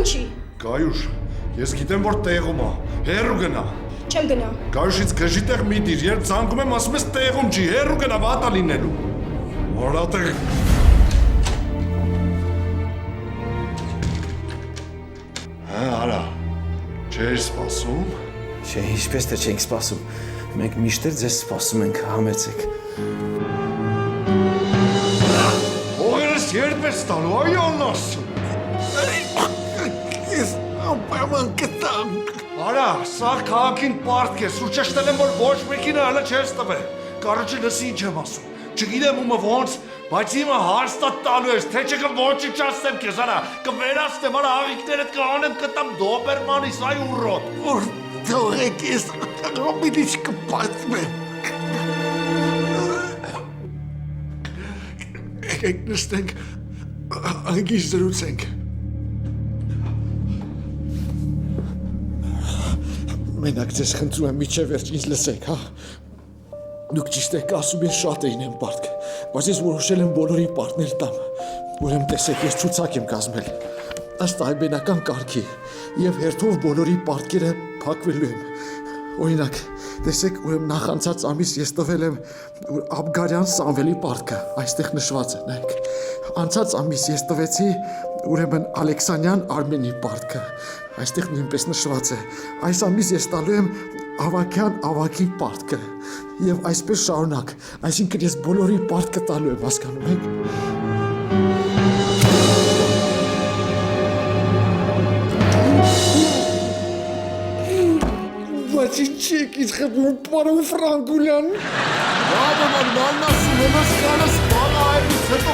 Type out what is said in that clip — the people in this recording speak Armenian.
Ինչի։ Գայուշ, ես գիտեմ, որ տեղում է, հեռու գնա։ Չեմ գնա։ Գայուշից գժի տեղ մի դիր, երբ ցանկում եմ ասում ես տեղում չի, հեռու գնա, վատա լինելու։ Որատեղ։ Հա, արա, չեր սպասում։ Չէ, ինչպես թե չենք սպասում։ Մենք միշտ էլ ձեզ սպասում ենք, համեցեք։ Ողերս երբ ես տալու, այոն ասում։ Ես անպայման կտամ։ Արա, սա քաղաքին պարտք է, սուրճաշտել եմ, որ ոչ մեկին հələ չես տվել։ Կարոջը լսի ինչ եմ ասում։ Չգիտեմ ումը ոնց, բայց իմը հարստատ տալու ես, թե չէ ոչինչ չասեմ քեզ, արա, կվերացնեմ, արա աղիքներդ կանեմ կտամ դոբերմանիս, այ ուռոտ։ Որ թողեք ես ամենից կպատմեմ։ Եկեք նստենք, անգիշ զրուցենք։ Մենակ ձեզ խնդրում եմ միջև վերջ ինձ լսեք, հա։ Դուք ճիշտ եք ասում, ես շատ էին եմ պարտք, բայց ես որոշել եմ բոլորի պարտներ տամ։ Ուրեմն տեսեք, ես ցուցակ եմ կազմել։ Ըստ այբենական կարգի եւ հերթով բոլորի պարտքերը փակվելու եմ։ Օրինակ, տեսեք, ուրեմն նախանցած ամիս ես տվել եմ Աբգարյան Սամվելի պարտքը, այստեղ նշված է, նայեք։ Անցած ամիս ես տվեցի ուրեմն Ալեքսանյան Արմենի պարտքը, այստեղ նույնպես նշված է։ Այս ամիս ես տալու եմ Ավակյան Ավակի պարտքը եւ այսպես շարունակ, այսինքն ես բոլորի պարտքը տալու եմ, հասկանում եք։ Բայց ինչի եք ինձ խփում, պարոն Ֆրանկուլյան։ Բաբա, մաննասում, ոնց կանաս բալա այդից հետո